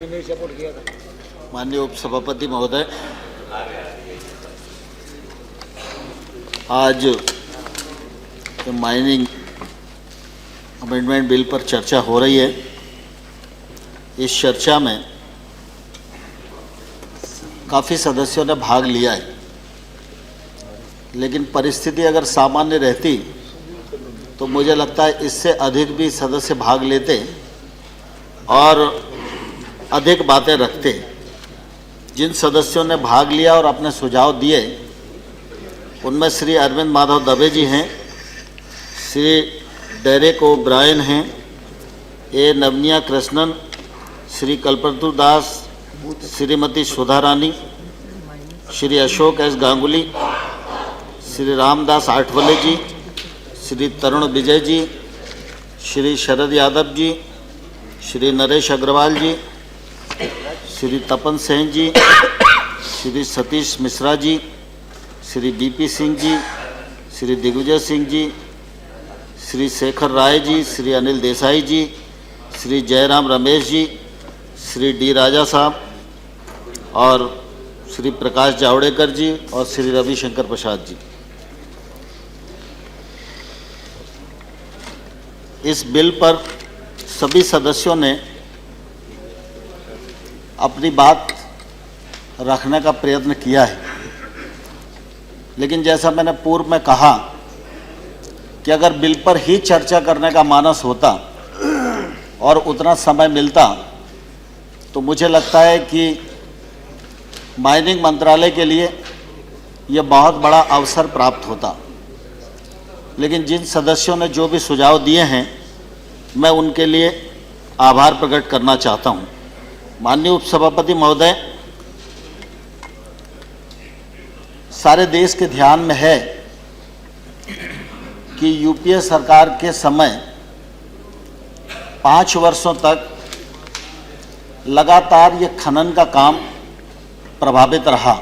Support किया था। माननीय उपसभापति महोदय, आज जो माइनिंग अमेंडमेंट बिल पर चर्चा हो रही है, इस चर्चा में काफ़ी सदस्यों ने भाग लिया है, लेकिन परिस्थिति अगर सामान्य रहती तो मुझे लगता है इससे अधिक भी सदस्य भाग लेते और अधिक बातें रखते। जिन सदस्यों ने भाग लिया और अपने सुझाव दिए उनमें श्री अरविंद माधव दवे जी हैं, श्री डेरेक ओ ब्रायन हैं, ए नवनिया कृष्णन, श्री कल्पतरु दास, श्रीमती सुधा रानी, श्री अशोक एस गांगुली, श्री रामदास आठवले जी, श्री तरुण विजय जी, श्री शरद यादव जी, श्री नरेश अग्रवाल जी, श्री तपन सेन जी, श्री सतीश मिश्रा जी, श्री बीपी सिंह जी, श्री दिग्विजय सिंह जी, श्री शेखर राय जी, श्री अनिल देसाई जी, श्री जयराम रमेश जी, श्री डी राजा साहब और श्री प्रकाश जावड़ेकर जी और श्री रविशंकर प्रसाद जी। इस बिल पर सभी सदस्यों ने अपनी बात रखने का प्रयत्न किया है, लेकिन जैसा मैंने पूर्व में कहा कि अगर बिल पर ही चर्चा करने का मानस होता और उतना समय मिलता तो मुझे लगता है कि माइनिंग मंत्रालय के लिए यह बहुत बड़ा अवसर प्राप्त होता। लेकिन जिन सदस्यों ने जो भी सुझाव दिए हैं, मैं उनके लिए आभार प्रकट करना चाहता हूं। माननीय उपसभापति महोदय, सारे देश के ध्यान में है कि यूपीए सरकार के समय 5 वर्षों तक लगातार ये खनन का काम प्रभावित रहा।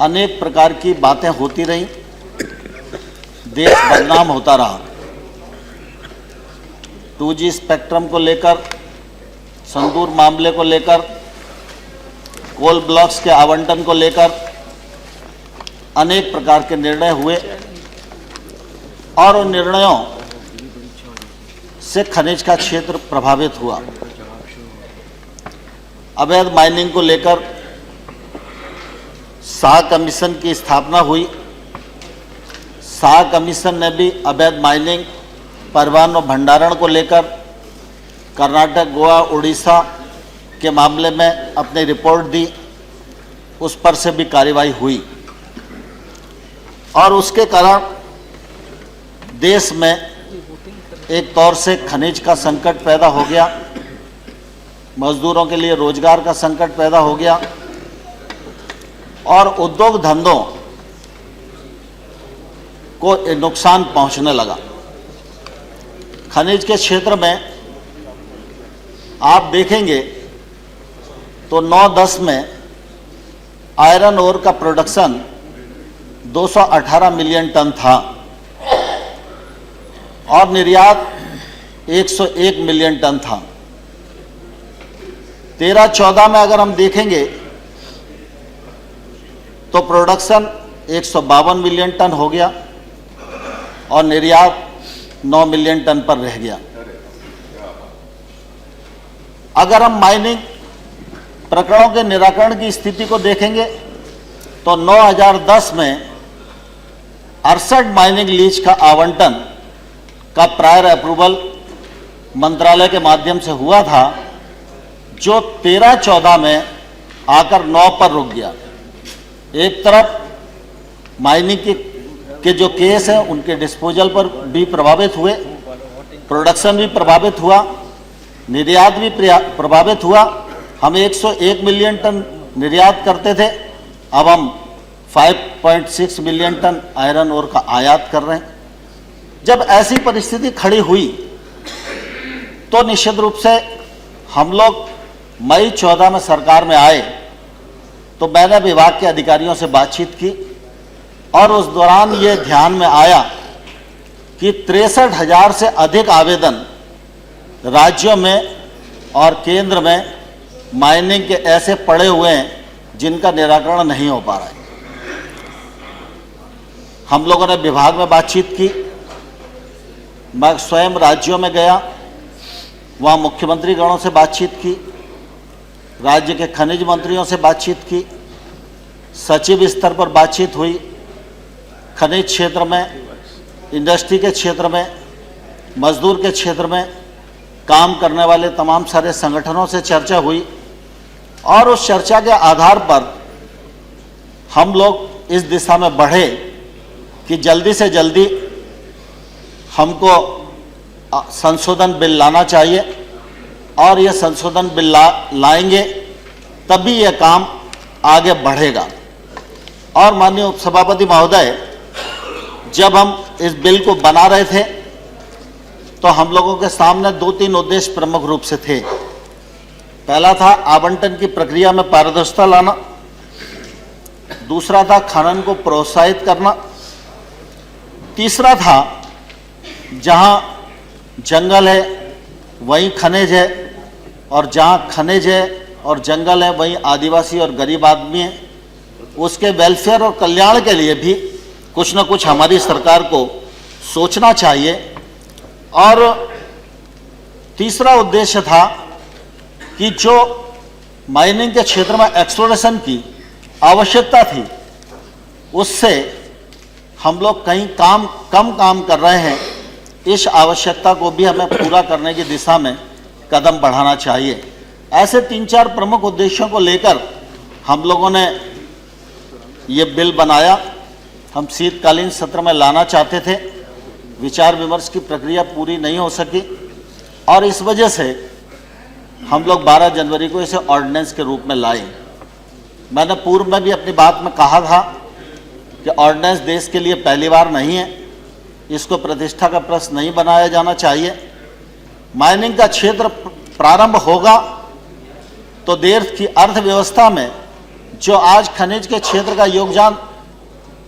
अनेक प्रकार की बातें होती रहीं, देश बदनाम होता रहा। 2G स्पेक्ट्रम को लेकर, संदूर मामले को लेकर, कोल ब्लॉक्स के आवंटन को लेकर अनेक प्रकार के निर्णय हुए और उन निर्णयों से खनिज का क्षेत्र प्रभावित हुआ। अवैध माइनिंग को लेकर शाह कमीशन की स्थापना हुई। शाह कमीशन ने भी अवैध माइनिंग, परिवहन और भंडारण को लेकर कर्नाटक, गोवा, उड़ीसा के मामले में अपनी रिपोर्ट दी, उस पर से भी कार्रवाई हुई और उसके कारण देश में एक तौर से खनिज का संकट पैदा हो गया, मजदूरों के लिए रोजगार का संकट पैदा हो गया और उद्योग धंधों को नुकसान पहुंचने लगा। खनिज के क्षेत्र में आप देखेंगे तो 9-10 में आयरन ओर का प्रोडक्शन 218 मिलियन टन था और निर्यात 101 मिलियन टन था। 13-14 में अगर हम देखेंगे तो प्रोडक्शन 152 मिलियन टन हो गया और निर्यात 9 मिलियन टन पर रह गया। अगर हम माइनिंग प्रकरणों के निराकरण की स्थिति को देखेंगे तो 2010 में 68 माइनिंग लीज का आवंटन का प्रायर अप्रूवल मंत्रालय के माध्यम से हुआ था, जो 13-14 में आकर 9 पर रुक गया। एक तरफ माइनिंग के जो केस हैं उनके डिस्पोजल पर भी प्रभावित हुए, प्रोडक्शन भी प्रभावित हुआ, निर्यात भी प्रभावित हुआ। हम 101 मिलियन टन निर्यात करते थे, अब हम 5.6 मिलियन टन आयरन ओर का आयात कर रहे हैं। जब ऐसी परिस्थिति खड़ी हुई तो निश्चित रूप से हम लोग मई 14 में सरकार में आए तो मैंने विभाग के अधिकारियों से बातचीत की और उस दौरान ये ध्यान में आया कि 63,000 से अधिक आवेदन राज्यों में और केंद्र में माइनिंग के ऐसे पड़े हुए हैं जिनका निराकरण नहीं हो पा रहा है। हम लोगों ने विभाग में बातचीत की, मैं स्वयं राज्यों में गया, वहाँ मुख्यमंत्री गणों से बातचीत की, राज्य के खनिज मंत्रियों से बातचीत की, सचिव स्तर पर बातचीत हुई, खनिज क्षेत्र में, इंडस्ट्री के क्षेत्र में, मजदूर के क्षेत्र में काम करने वाले तमाम सारे संगठनों से चर्चा हुई और उस चर्चा के आधार पर हम लोग इस दिशा में बढ़े कि जल्दी से जल्दी हमको संशोधन बिल लाना चाहिए और ये संशोधन बिल लाएंगे तभी ये काम आगे बढ़ेगा। और माननीय उपसभापति महोदय, जब हम इस बिल को बना रहे थे तो हम लोगों के सामने 2-3 उद्देश्य प्रमुख रूप से थे। पहला था आवंटन की प्रक्रिया में पारदर्शिता लाना, दूसरा था खनन को प्रोत्साहित करना, तीसरा था जहां जंगल है वहीं खनिज है और जहां खनिज है और जंगल है वहीं आदिवासी और गरीब आदमी है, उसके वेलफेयर और कल्याण के लिए भी कुछ न कुछ हमारी सरकार को सोचना चाहिए। और तीसरा उद्देश्य था कि जो माइनिंग के क्षेत्र में एक्सप्लोरेशन की आवश्यकता थी उससे हम लोग कहीं कम काम कर रहे हैं, इस आवश्यकता को भी हमें पूरा करने की दिशा में कदम बढ़ाना चाहिए। ऐसे 3-4 प्रमुख उद्देश्यों को लेकर हम लोगों ने ये बिल बनाया। हम शीतकालीन सत्र में लाना चाहते थे, विचार विमर्श की प्रक्रिया पूरी नहीं हो सकी और इस वजह से हम लोग 12 जनवरी को इसे ऑर्डिनेंस के रूप में लाए। मैंने पूर्व में भी अपनी बात में कहा था कि ऑर्डिनेंस देश के लिए पहली बार नहीं है, इसको प्रतिष्ठा का प्रश्न नहीं बनाया जाना चाहिए। माइनिंग का क्षेत्र प्रारंभ होगा तो देश की अर्थव्यवस्था में जो आज खनिज के क्षेत्र का योगदान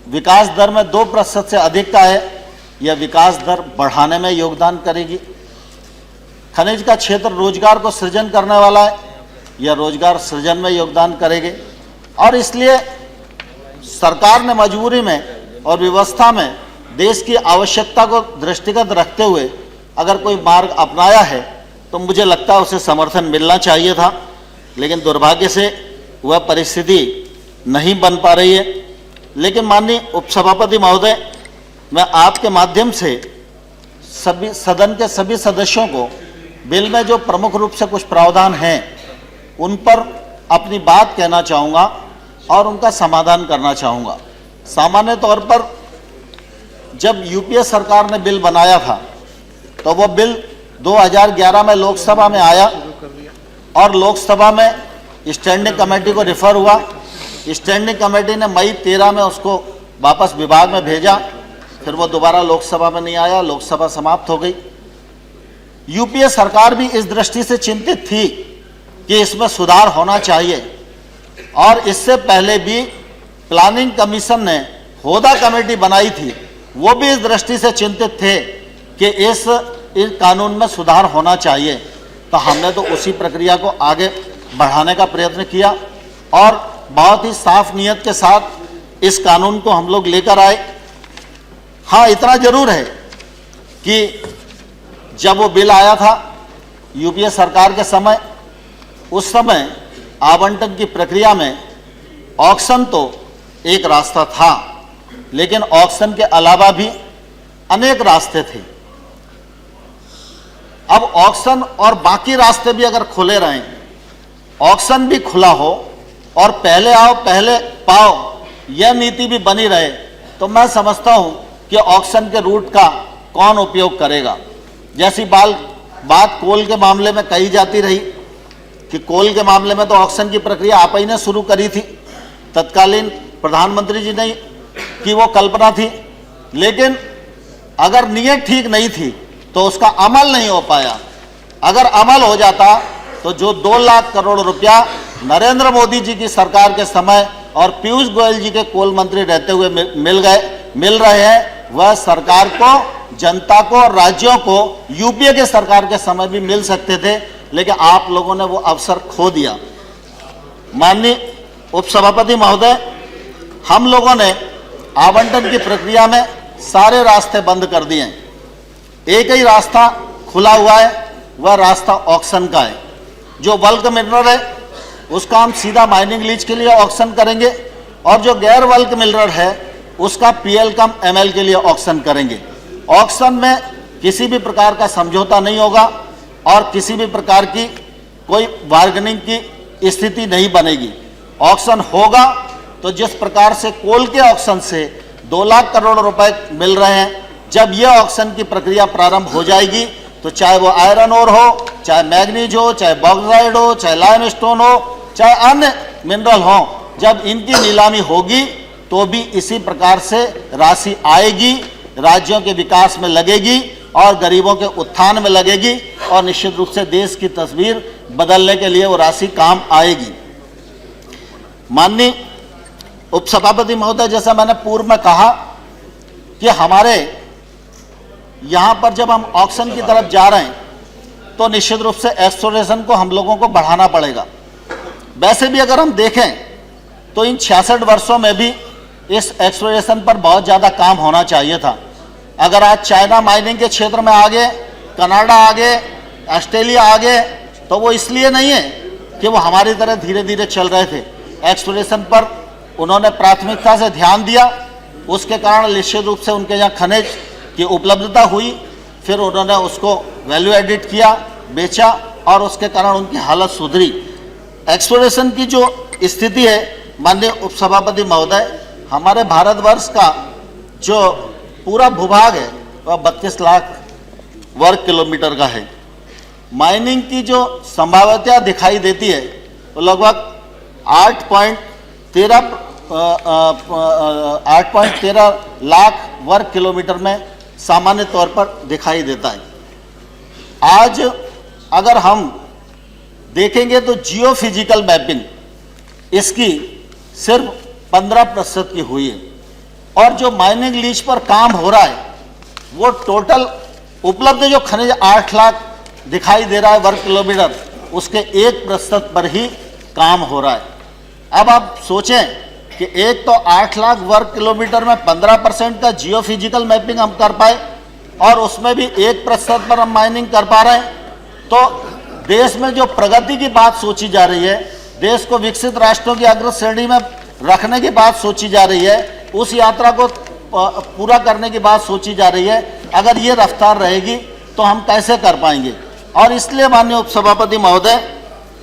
विकास दर में 2% से अधिक का है, यह विकास दर बढ़ाने में योगदान करेगी। खनिज का क्षेत्र रोजगार को सृजन करने वाला है, यह रोजगार सृजन में योगदान करेगी और इसलिए सरकार ने मजबूरी में और व्यवस्था में देश की आवश्यकता को दृष्टिगत रखते हुए अगर कोई मार्ग अपनाया है तो मुझे लगता है उसे समर्थन मिलना चाहिए था, लेकिन दुर्भाग्य से वह परिस्थिति नहीं बन पा रही है। लेकिन माननीय उपसभापति महोदय, मैं आपके माध्यम से सभी सदन के सभी सदस्यों को बिल में जो प्रमुख रूप से कुछ प्रावधान हैं उन पर अपनी बात कहना चाहूँगा और उनका समाधान करना चाहूँगा। सामान्य तौर पर जब यूपीए सरकार ने बिल बनाया था तो वो बिल 2011 में लोकसभा में आया और लोकसभा में स्टैंडिंग कमेटी को रेफर हुआ। स्टैंडिंग कमेटी ने मई 13 में उसको वापस विभाग में भेजा, फिर वो दोबारा लोकसभा में नहीं आया, लोकसभा समाप्त हो गई। यूपीए सरकार भी इस दृष्टि से चिंतित थी कि इसमें सुधार होना चाहिए और इससे पहले भी प्लानिंग कमीशन ने होदा कमेटी बनाई थी, वो भी इस दृष्टि से चिंतित थे कि इस कानून में सुधार होना चाहिए। तो हमने तो उसी प्रक्रिया को आगे बढ़ाने का प्रयत्न किया और बहुत ही साफ नियत के साथ इस कानून को हम लोग लेकर आए। हाँ, इतना जरूर है कि जब वो बिल आया था यूपीए सरकार के समय, उस समय आवंटन की प्रक्रिया में ऑक्शन तो एक रास्ता था, लेकिन ऑक्शन के अलावा भी अनेक रास्ते थे। अब ऑक्शन और बाकी रास्ते भी अगर खुले रहें, ऑक्शन भी खुला हो और पहले आओ पहले पाओ यह नीति भी बनी रहे, तो मैं समझता हूं कि ऑक्शन के रूट का कौन उपयोग करेगा। जैसी बात कोल के मामले में कही जाती रही कि कोल के मामले में तो ऑक्शन की प्रक्रिया आप ही ने शुरू करी थी, तत्कालीन प्रधानमंत्री जी ने की वो कल्पना थी, लेकिन अगर नीयत ठीक नहीं थी तो उसका अमल नहीं हो पाया। अगर अमल हो जाता तो जो 2 लाख करोड़ रुपया नरेंद्र मोदी जी की सरकार के समय और पीयूष गोयल जी के कोल मंत्री रहते हुए मिल रहे हैं, वह सरकार को, जनता को और राज्यों को यूपीए के सरकार के समय भी मिल सकते थे। लेकिन आप लोगों ने वो अवसर खो दिया। माननीय उपसभापति महोदय, हम लोगों ने आवंटन की प्रक्रिया में सारे रास्ते बंद कर दिए हैं। एक ही रास्ता खुला हुआ है, वह रास्ता ऑक्शन का है। जो बल्क मिनरल है उसका हम सीधा माइनिंग लीज के लिए ऑक्शन करेंगे, और जो गैर बल्क मिनरल है उसका पीएल कम एमएल के लिए ऑक्शन करेंगे। ऑक्शन में किसी भी प्रकार का समझौता नहीं होगा और किसी भी प्रकार की कोई बार्गेनिंग की स्थिति नहीं बनेगी। ऑक्शन होगा तो जिस प्रकार से कोल के ऑक्शन से 2 लाख करोड़ रुपए मिल रहे हैं, जब यह ऑक्शन की प्रक्रिया प्रारंभ हो जाएगी तो चाहे वो आयरन ओर हो, चाहे मैग्नीज हो, चाहे बॉक्साइड हो, चाहे लाइमस्टोन हो, चाहे अन्य मिनरल हो, जब इनकी नीलामी होगी तो भी इसी प्रकार से राशि आएगी, राज्यों के विकास में लगेगी और गरीबों के उत्थान में लगेगी, और निश्चित रूप से देश की तस्वीर बदलने के लिए वो राशि काम आएगी। माननीय उपसभापति महोदय, जैसा मैंने पूर्व में कहा कि हमारे यहाँ पर जब हम ऑक्शन की तरफ जा रहे हैं तो निश्चित रूप से एक्सप्लोरेशन को हम लोगों को बढ़ाना पड़ेगा। वैसे भी अगर हम देखें तो इन 66 वर्षों में भी इस एक्सप्लोरेशन पर बहुत ज़्यादा काम होना चाहिए था। अगर आज चाइना माइनिंग के क्षेत्र में आगे, कनाडा आगे, ऑस्ट्रेलिया आगे, तो वो इसलिए नहीं है कि वो हमारी तरह धीरे धीरे चल रहे थे। एक्सप्लोरेशन पर उन्होंने प्राथमिकता से ध्यान दिया, उसके कारण निश्चित रूप से उनके यहाँ खनिज की उपलब्धता हुई, फिर उन्होंने उसको वैल्यू एडिट किया, बेचा, और उसके कारण उनकी हालत सुधरी। एक्सप्लोरेशन की जो स्थिति है माननीय उपसभापति महोदय, हमारे भारतवर्ष का जो पूरा भूभाग है वह 32 लाख वर्ग किलोमीटर का है। माइनिंग की जो संभाव्यता दिखाई देती है वो लगभग 8.13 लाख वर्ग किलोमीटर में सामान्य तौर पर दिखाई देता है। आज अगर हम देखेंगे तो जियो फिजिकल मैपिंग इसकी सिर्फ 15% की हुई है, और जो माइनिंग लीज पर काम हो रहा है वो टोटल उपलब्ध जो खनिज 8 लाख दिखाई दे रहा है वर्ग किलोमीटर, उसके 1% पर ही काम हो रहा है। अब आप सोचें कि एक तो 8 लाख वर्ग किलोमीटर में 15% का जियो फिजिकल मैपिंग हम कर पाए, और उसमें भी 1% पर हम माइनिंग कर पा रहे हैं, तो देश में जो प्रगति की बात सोची जा रही है, देश को विकसित राष्ट्रों की अग्र श्रेणी में रखने की बात सोची जा रही है, उस यात्रा को पूरा करने की बात सोची जा रही है, अगर ये रफ्तार रहेगी तो हम कैसे कर पाएंगे। और इसलिए माननीय उपसभापति महोदय,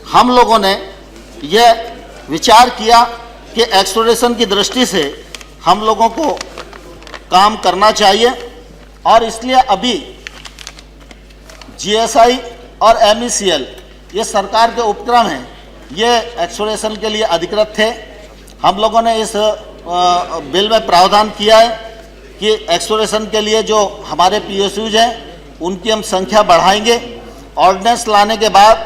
हम लोगों ने यह विचार किया कि एक्सप्लोरेशन की दृष्टि से हम लोगों को काम करना चाहिए, और इसलिए अभी जीएसआई और एमईसीएल ये सरकार के उपक्रम हैं, ये एक्सप्लोरेशन के लिए अधिकृत थे। हम लोगों ने इस बिल में प्रावधान किया है कि एक्सप्लोरेशन के लिए जो हमारे पीएसयूज हैं उनकी हम संख्या बढ़ाएंगे। ऑर्डिनेंस लाने के बाद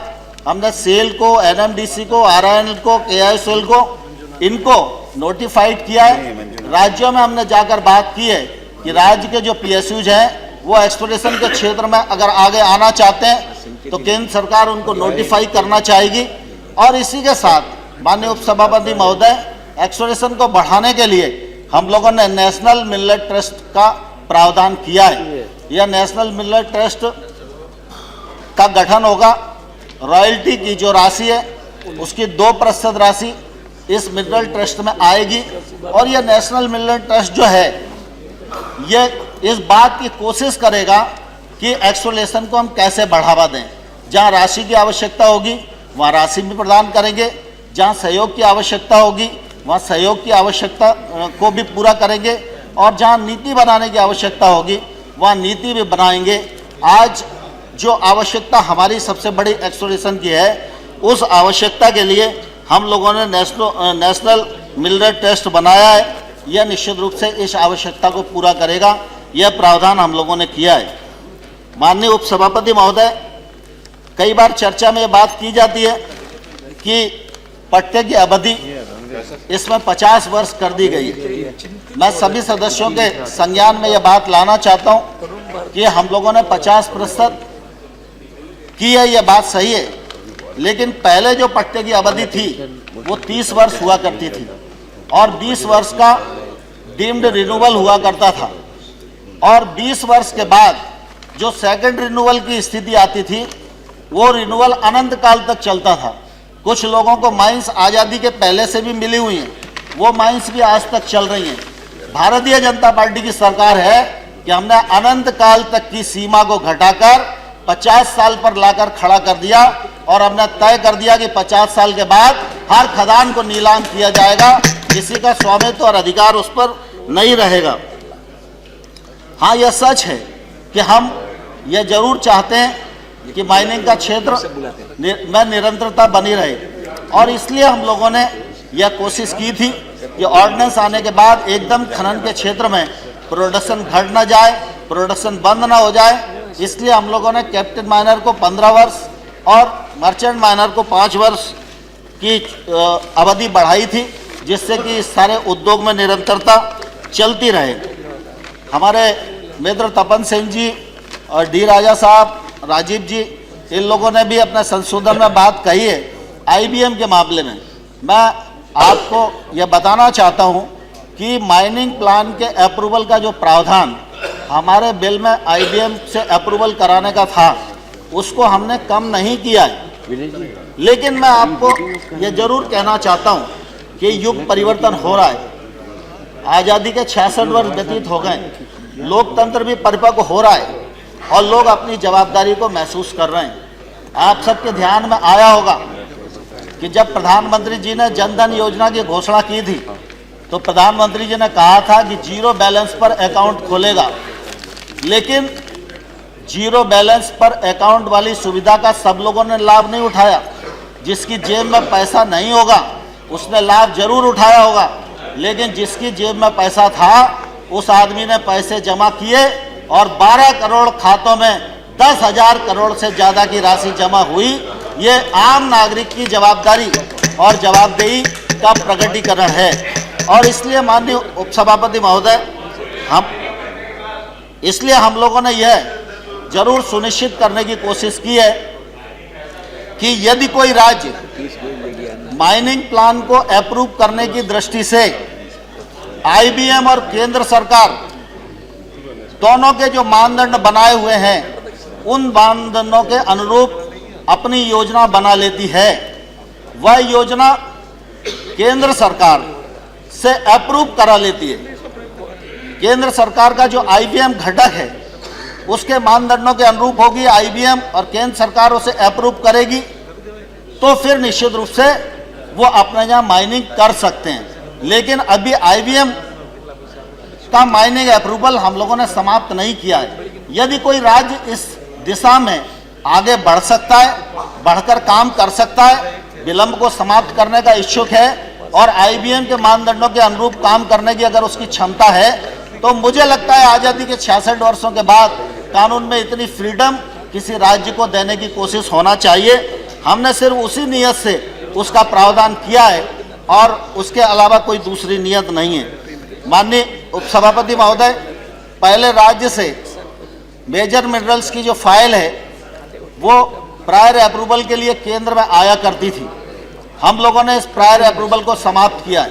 हमने सेल को, एनएमडीसी को, आरआईएनएल को, केआईएसएल को, इनको नोटिफाइड किया है। राज्यों में हमने जाकर बात की है कि राज्य के जो पीएसयूज हैं वो एक्सप्लोरेशन के क्षेत्र में अगर आगे आना चाहते हैं तो केंद्र सरकार उनको नोटिफाई करना चाहेगी। और इसी के साथ माननीय उपसभापति महोदय, एक्सप्लोरेशन को बढ़ाने के लिए हम लोगों ने नेशनल मिलेट ट्रस्ट का प्रावधान किया है। यह नेशनल मिलेट ट्रस्ट का गठन होगा। रॉयल्टी की जो राशि है उसकी 2% राशि इस मिनरल ट्रस्ट में आएगी, और यह नेशनल मिलेट ट्रस्ट जो है ये इस बात की कोशिश करेगा कि एक्सप्लोरेशन को हम कैसे बढ़ावा दें। जहां राशि की आवश्यकता होगी वहां राशि भी प्रदान करेंगे, जहां सहयोग की आवश्यकता होगी वहां सहयोग की आवश्यकता को भी पूरा करेंगे, और जहां नीति बनाने की आवश्यकता होगी वहां नीति भी बनाएंगे। आज जो आवश्यकता हमारी सबसे बड़ी एक्सप्लोरेशन की है, उस आवश्यकता के लिए हम लोगों ने नेशनल मिनरल ट्रस्ट बनाया है। यह निश्चित रूप से इस आवश्यकता को पूरा करेगा, यह प्रावधान हम लोगों ने किया है। माननीय उपसभापति महोदय, कई बार चर्चा में ये बात की जाती है कि पट्टे की अवधि इसमें 50 वर्ष कर दी गई है। मैं सभी सदस्यों के संज्ञान में यह बात लाना चाहता हूं कि हम लोगों ने 50% की है, यह बात सही है, लेकिन पहले जो पट्टे की अवधि थी वो 30 वर्ष हुआ करती थी और 20 वर्ष का डीम्ड रिन्यूअल हुआ करता था, और 20 वर्ष के बाद जो सेकंड रिन्यूअल की स्थिति आती थी वो रिन्यूअल अनंत काल तक चलता था। कुछ लोगों को माइंस आज़ादी के पहले से भी मिली हुई हैं, वो माइंस भी आज तक चल रही हैं। भारतीय जनता पार्टी की सरकार है कि हमने अनंत काल तक की सीमा को घटाकर 50 साल पर लाकर खड़ा कर दिया और हमने तय कर दिया कि 50 साल के बाद हर खदान को नीलाम किया जाएगा, किसी का स्वामित्व और अधिकार उस पर नहीं रहेगा। हाँ, यह सच है कि हम यह जरूर चाहते हैं कि माइनिंग का क्षेत्र में निरंतरता बनी रहे, और इसलिए हम लोगों ने यह कोशिश की थी कि ऑर्डिनेंस आने के बाद एकदम खनन के क्षेत्र में प्रोडक्शन घट ना जाए, प्रोडक्शन बंद ना हो जाए। इसलिए हम लोगों ने कैप्टन माइनर को 15 वर्ष और मर्चेंट माइनर को 5 वर्ष की अवधि बढ़ाई थी, जिससे कि इस सारे उद्योग में निरंतरता चलती रहे। हमारे मित्र तपन सिंह जी और डी राजा साहब, राजीव जी, इन लोगों ने भी अपने संशोधन में बात कही है आईबीएम के मामले में। मैं आपको यह बताना चाहता हूं कि माइनिंग प्लान के अप्रूवल का जो प्रावधान हमारे बिल में आईबीएम से अप्रूवल कराने का था, उसको हमने कम नहीं किया है। लेकिन मैं आपको यह जरूर कहना चाहता हूं कि युग परिवर्तन हो रहा है। आज़ादी के 66 वर्ष व्यतीत हो गए, लोकतंत्र भी परिपक्व हो रहा है और लोग अपनी जवाबदारी को महसूस कर रहे हैं। आप सबके ध्यान में आया होगा कि जब प्रधानमंत्री जी ने जन धन योजना की घोषणा की थी तो प्रधानमंत्री जी ने कहा था कि 0 बैलेंस पर अकाउंट खोलेगा, लेकिन 0 बैलेंस पर अकाउंट वाली सुविधा का सब लोगों ने लाभ नहीं उठाया। जिसकी जेब में पैसा नहीं होगा उसने लाभ जरूर उठाया होगा, लेकिन जिसकी जेब में पैसा था उस आदमी ने पैसे जमा किए और 12 करोड़ खातों में 10,000 करोड़ से ज़्यादा की राशि जमा हुई। ये आम नागरिक की जवाबदारी और जवाबदेही का प्रकटीकरण है। और इसलिए माननीय उपसभापति महोदय, हम लोगों ने यह जरूर सुनिश्चित करने की कोशिश की है कि यदि कोई राज्य माइनिंग प्लान को अप्रूव करने की दृष्टि से आईबीएम और केंद्र सरकार दोनों के जो मानदंड बनाए हुए हैं उन मानदंडों के अनुरूप अपनी योजना बना लेती है, वह योजना केंद्र सरकार से अप्रूव करा लेती है। केंद्र सरकार का जो आईबीएम घटक है उसके मानदंडों के अनुरूप होगी आईबीएम और केंद्र सरकार उसे अप्रूव करेगी, तो फिर निश्चित रूप से वो अपने यहाँ माइनिंग कर सकते हैं। लेकिन अभी आईबीएम का माइनिंग अप्रूवल हम लोगों ने समाप्त नहीं किया है। यदि कोई राज्य इस दिशा में आगे बढ़ सकता है, बढ़कर काम कर सकता है, विलंब को समाप्त करने का इच्छुक है और आईबीएम के मानदंडों के अनुरूप काम करने की अगर उसकी क्षमता है, तो मुझे लगता है आज़ादी के 66 वर्षों के बाद कानून में इतनी फ्रीडम किसी राज्य को देने की कोशिश होना चाहिए। हमने सिर्फ उसी नियत से उसका प्रावधान किया है और उसके अलावा कोई दूसरी नियत नहीं है। माननीय उपसभापति महोदय, पहले राज्य से मेजर मिनरल्स की जो फाइल है वो प्रायर अप्रूवल के लिए केंद्र में आया करती थी। हम लोगों ने इस प्रायर अप्रूवल को समाप्त किया है।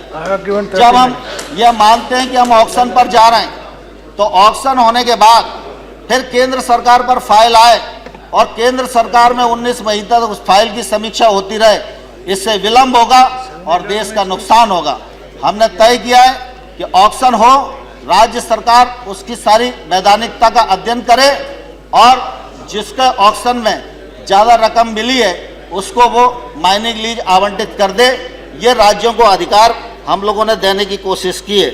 जब हम यह मानते हैं कि हम ऑक्शन पर जा रहे हैं, तो ऑक्शन होने के बाद फिर केंद्र सरकार पर फाइल आए और केंद्र सरकार में 19 महीने तक उस फाइल की समीक्षा होती रहे, इससे विलंब होगा और देश का नुकसान होगा। हमने तय किया है कि ऑक्शन हो, राज्य सरकार उसकी सारी वैधानिकता का अध्ययन करे और जिसके ऑक्शन में ज़्यादा रकम मिली है उसको वो माइनिंग लीज आवंटित कर दे। ये राज्यों को अधिकार हम लोगों ने देने की कोशिश की है।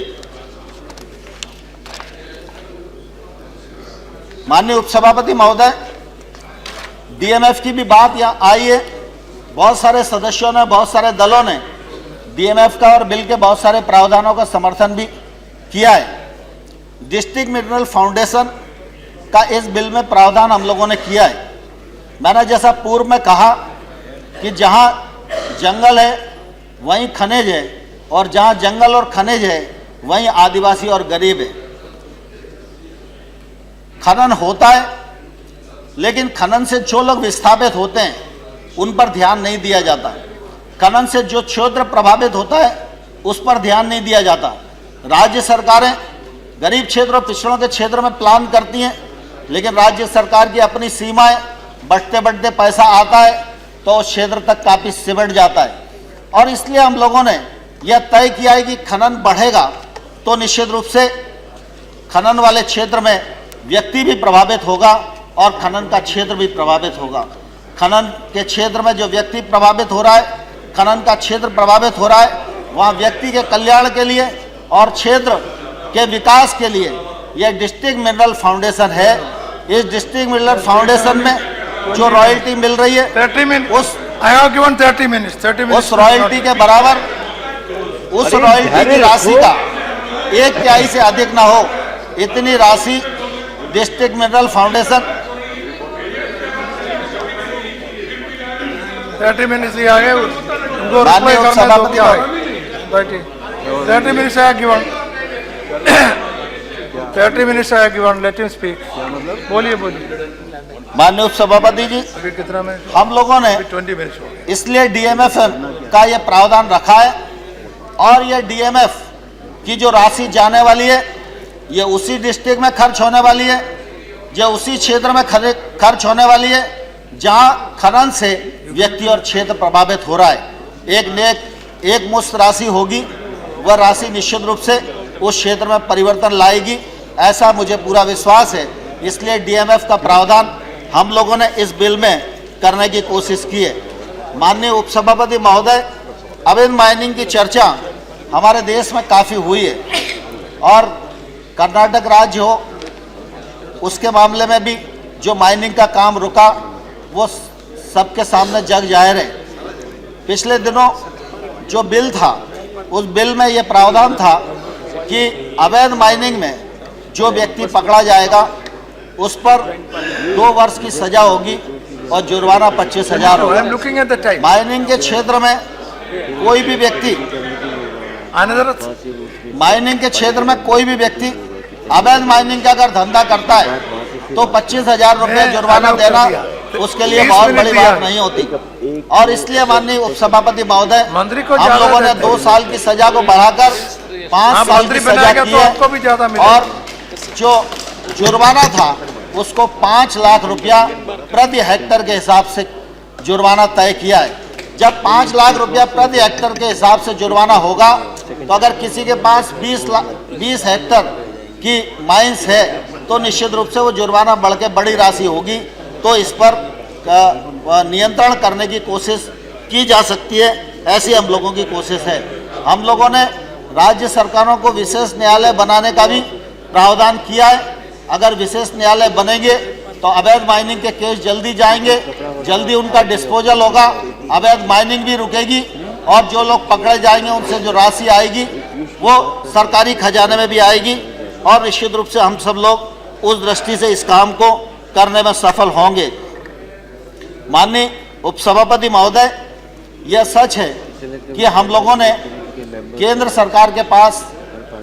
माननीय उपसभापति महोदय, डीएमएफ की भी बात यहाँ आई है। बहुत सारे सदस्यों ने, बहुत सारे दलों ने डीएमएफ का और बिल के बहुत सारे प्रावधानों का समर्थन भी किया है। डिस्ट्रिक्ट मिनरल फाउंडेशन का इस बिल में प्रावधान हम लोगों ने किया है। मैंने जैसा पूर्व में कहा कि जहाँ जंगल है वहीं खनिज है और जहाँ जंगल और खनिज है वहीं आदिवासी और गरीब है। खनन होता है लेकिन खनन से जो लोग विस्थापित होते हैं उन पर ध्यान नहीं दिया जाता। खनन से जो क्षेत्र प्रभावित होता है उस पर ध्यान नहीं दिया जाता। राज्य सरकारें गरीब क्षेत्र और पिछड़ों के क्षेत्र में प्लान करती हैं, लेकिन राज्य सरकार की अपनी सीमाएं, बढ़ते बढ़ते पैसा आता है तो उस क्षेत्र तक काफ़ी सिमट जाता है। और इसलिए हम लोगों ने यह तय किया है कि खनन बढ़ेगा तो निश्चित रूप से खनन वाले क्षेत्र में व्यक्ति भी प्रभावित होगा और खनन का क्षेत्र भी प्रभावित होगा। खनन के क्षेत्र में जो व्यक्ति प्रभावित हो रहा है, खनन का क्षेत्र प्रभावित हो रहा है, वहाँ व्यक्ति के कल्याण के लिए और क्षेत्र के विकास के लिए यह डिस्ट्रिक्ट मिनरल फाउंडेशन है। इस डिस्ट्रिक्ट मिनरल फाउंडेशन में जो रॉयल्टी मिल रही है 30 minutes. उस I have given 30 minutes. 30 minutes. उस रॉयल्टी के बराबर उस रॉयल्टी की राशि का 1/3 से अधिक ना हो, इतनी राशि डिस्ट्रिक्ट मिनरल फाउंडेशन 30 minutes ही आगे उनको माननीय रिप्लाई करने दो सभापति क्या बैठिए 30 minutes I have given 30 minutes I have given let him speak बोलिए माननीय उपसभापति जी, अभी कितना मिनट हम लोगों ने 20 minutes हो गए इसलिए डीएमएफ का ये प्रावधान रखा है और ये डीएमएफ की जो राशि जाने वाली है ये उसी डिस्ट्रिक्ट में खर्च होने वाली है, जो उसी क्षेत्र में खर्च होने वाली है जहां खनन से व्यक्ति और क्षेत्र प्रभावित हो रहा है। एक मुश्त राशि होगी, वह राशि निश्चित रूप से उस क्षेत्र में परिवर्तन लाएगी, ऐसा मुझे पूरा विश्वास है। इसलिए डीएमएफ का प्रावधान हम लोगों ने इस बिल में करने की कोशिश की है। माननीय उपसभापति महोदय, अवैध माइनिंग की चर्चा हमारे देश में काफ़ी हुई है और कर्नाटक राज्य हो उसके मामले में भी जो माइनिंग का काम रुका वो सबके सामने जग जाहिर है। पिछले दिनों जो बिल था उस बिल में ये प्रावधान था कि अवैध माइनिंग में जो व्यक्ति पकड़ा जाएगा उस पर 2 वर्ष की सजा होगी और जुर्माना 25,000 होगा। माइनिंग के क्षेत्र में कोई भी व्यक्ति माइनिंग के क्षेत्र में कोई भी व्यक्ति अवैध माइनिंग का अगर धंधा करता है तो 25,000 रुपये जुर्माना देना उसके लिए बहुत बड़ी बात नहीं होती। और इसलिए माननीय उपसभापति महोदय, हम लोगों ने 2 साल की सजा को बढ़ाकर 5 साल की सजा की है और जो जुर्माना था उसको 5 लाख रुपया प्रति हेक्टर के हिसाब से जुर्माना तय किया है। जब 5 लाख रुपया प्रति हेक्टर के हिसाब से जुर्माना होगा तो अगर किसी के पास 20 हेक्टर की माइंस है तो निश्चित रूप से वो जुर्माना बढ़ के बड़ी राशि होगी, तो इस पर नियंत्रण करने की कोशिश की जा सकती है। ऐसी हम लोगों की कोशिश है। हम लोगों ने राज्य सरकारों को विशेष न्यायालय बनाने का भी प्रावधान किया है। अगर विशेष न्यायालय बनेंगे तो अवैध माइनिंग के केस जल्दी जाएंगे, जल्दी उनका डिस्पोजल होगा, अवैध माइनिंग भी रुकेगी और जो लोग पकड़े जाएंगे उनसे जो राशि आएगी वो सरकारी खजाने में भी आएगी और निश्चित रूप से हम सब लोग उस दृष्टि से इस काम को करने में सफल होंगे। माननीय उपसभापति महोदय, यह सच है कि हम लोगों ने केंद्र सरकार के पास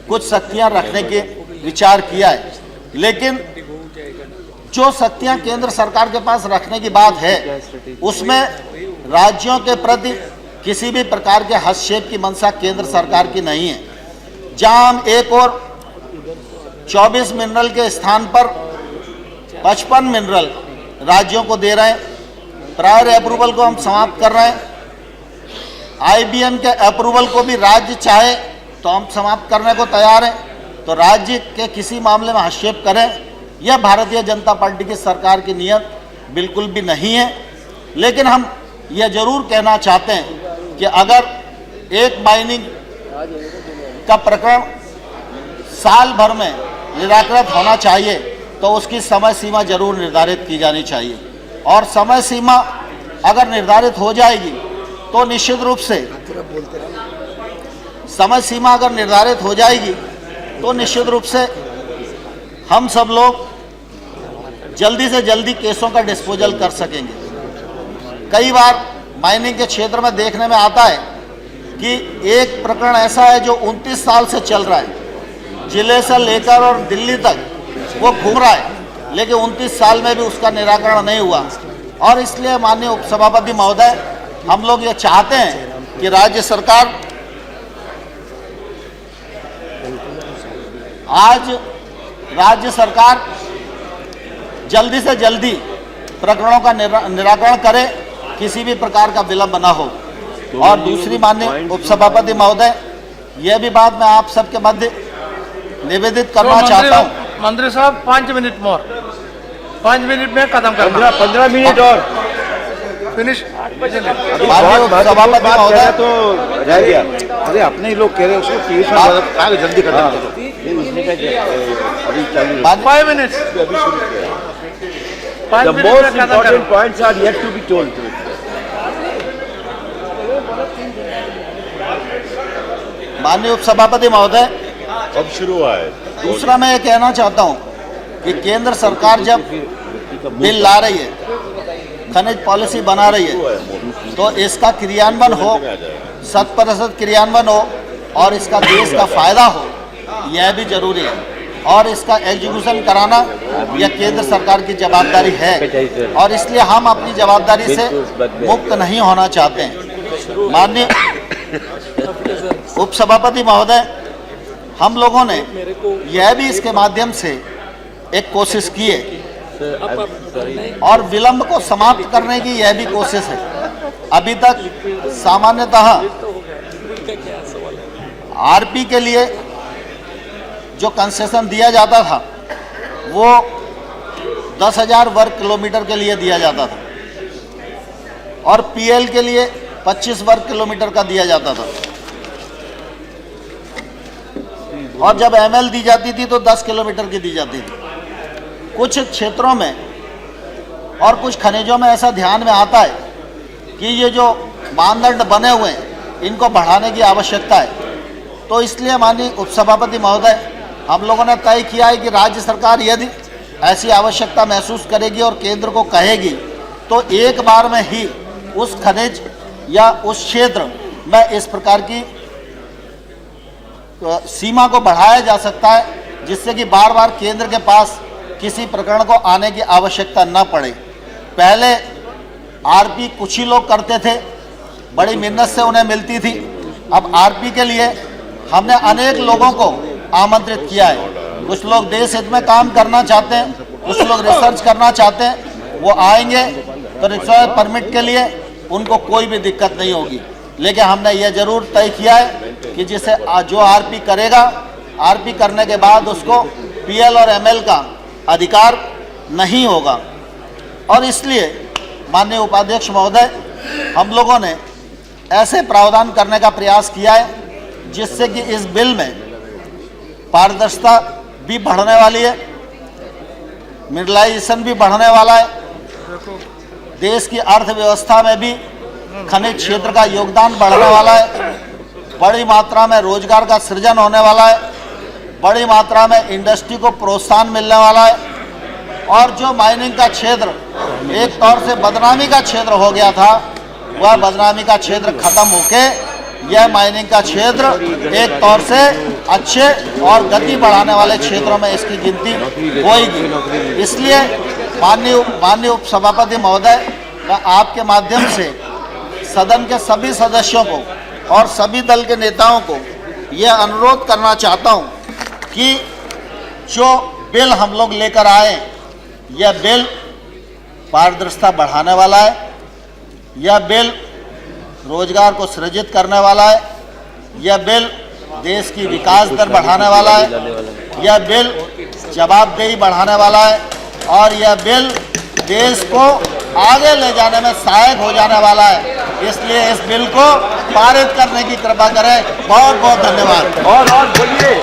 कुछ शक्तियां रखने के विचार किया है, लेकिन जो शक्तियां केंद्र सरकार के पास रखने की बात है उसमें राज्यों के प्रति किसी भी प्रकार के हस्तक्षेप की मंशा केंद्र सरकार की नहीं है। जहां हम एक और 24 मिनरल के स्थान पर 55 मिनरल राज्यों को दे रहे हैं, प्रायर अप्रूवल को हम समाप्त कर रहे हैं, आईबीएम के अप्रूवल को भी राज्य चाहे तो हम समाप्त करने को तैयार हैं। तो राज्य के किसी मामले में हस्तक्षेप करें, यह भारतीय जनता पार्टी की सरकार की नीयत बिल्कुल भी नहीं है। लेकिन हम यह जरूर कहना चाहते हैं कि अगर एक माइनिंग का प्रकरण साल भर में निराकृत होना चाहिए तो उसकी समय सीमा जरूर निर्धारित की जानी चाहिए और समय सीमा अगर निर्धारित हो जाएगी तो निश्चित रूप से समय सीमा अगर निर्धारित हो जाएगी तो निश्चित रूप से हम सब लोग जल्दी से जल्दी केसों का डिस्पोजल कर सकेंगे। कई बार माइनिंग के क्षेत्र में देखने में आता है कि एक प्रकरण ऐसा है जो 29 साल से चल रहा है, जिले से लेकर और दिल्ली तक वो घूम रहा है लेकिन 29 साल में भी उसका निराकरण नहीं हुआ। और इसलिए माननीय उपसभापति महोदय, हम लोग ये चाहते हैं कि राज्य सरकार जल्दी से जल्दी प्रकरणों का निराकरण करे, किसी भी प्रकार का विलंब न हो। और दूसरी माननीय उपसभापति महोदय, यह भी बात मैं आप सबके मध्य निवेदित करना चाहता हूँ। मंत्री साहब 5 मिनट मोर, 5 मिनट में खत्म करना। 15 मिनट और फिनिश। माननीय उपसभापति महोदय, तो रह गया। अरे अपने ही लोग कह रहे हैं उसको पीयूष में आगे जल्दी खत्म करो। अभी चालू है। 5 मिनट। अभी शुरू किया। 5 The मिनट most में खत्म important करना। points are yet to be told. माननीय उपसभापति महोदय, अब शुरू हुआ है। दूसरा मैं ये कहना चाहता हूँ कि केंद्र सरकार जब बिल ला रही है, खनिज पॉलिसी बना रही है, तो इसका क्रियान्वयन हो, 100% क्रियान्वयन हो और इसका देश का फायदा हो, यह भी जरूरी है। और इसका एग्जीक्यूशन कराना यह केंद्र सरकार की जवाबदारी है और इसलिए हम अपनी जवाबदारी से मुक्त नहीं होना चाहते हैं। माननीय उपसभापति महोदय, हम लोगों ने यह भी इसके माध्यम से एक कोशिश की है और विलंब को समाप्त करने की यह भी कोशिश है। अभी तक सामान्यतः आरपी के लिए जो कंसेशन दिया जाता था वो 10,000 वर्ग किलोमीटर के लिए दिया जाता था और पीएल के लिए 25 वर्ग किलोमीटर का दिया जाता था और जब एमएल दी जाती थी तो 10 किलोमीटर की दी जाती थी। कुछ क्षेत्रों में और कुछ खनिजों में ऐसा ध्यान में आता है कि ये जो मानदंड बने हुए हैं इनको बढ़ाने की आवश्यकता है। तो इसलिए माननीय उपसभापति महोदय, हम लोगों ने तय किया है कि राज्य सरकार यदि ऐसी आवश्यकता महसूस करेगी और केंद्र को कहेगी तो एक बार में ही उस खनिज या उस क्षेत्र में इस प्रकार की सीमा को बढ़ाया जा सकता है जिससे कि बार बार केंद्र के पास किसी प्रकरण को आने की आवश्यकता न पड़े। पहले आरपी कुछ ही लोग करते थे, बड़ी मिन्नत से उन्हें मिलती थी। अब आरपी के लिए हमने अनेक लोगों को आमंत्रित किया है। कुछ लोग देश हित में काम करना चाहते हैं, कुछ लोग रिसर्च करना चाहते हैं, वो आएंगे तो रिसर्च परमिट के लिए उनको कोई भी दिक्कत नहीं होगी। लेकिन हमने ये जरूर तय किया है कि जिसे जो आरपी करेगा, आरपी करने के बाद उसको पीएल और एमएल का अधिकार नहीं होगा। और इसलिए माननीय उपाध्यक्ष महोदय, हम लोगों ने ऐसे प्रावधान करने का प्रयास किया है जिससे कि इस बिल में पारदर्शिता भी बढ़ने वाली है, मिडलाइजेशन भी बढ़ने वाला है, देश की अर्थव्यवस्था में भी खनिज क्षेत्र का योगदान बढ़ने वाला है, बड़ी मात्रा में रोजगार का सृजन होने वाला है, बड़ी मात्रा में इंडस्ट्री को प्रोत्साहन मिलने वाला है। और जो माइनिंग का क्षेत्र एक तौर से बदनामी का क्षेत्र हो गया था, वह बदनामी का क्षेत्र खत्म होके यह माइनिंग का क्षेत्र एक तौर से अच्छे और गति बढ़ाने वाले क्षेत्रों में इसकी गिनती होगी। इसलिए माननीय उपसभापति महोदय, मैं आपके माध्यम से सदन के सभी सदस्यों को और सभी दल के नेताओं को यह अनुरोध करना चाहता हूं कि जो बिल हम लोग लेकर आए, यह बिल पारदर्शिता बढ़ाने वाला है, यह बिल रोजगार को सृजित करने वाला है, यह बिल देश की विकास दर बढ़ाने वाला है, यह बिल जवाबदेही बढ़ाने वाला है और यह बिल देश को आगे ले जाने में सहायक हो जाने वाला है। इसलिए इस बिल को पारित करने की कृपा करें। बहुत बहुत धन्यवाद। और बोलिए।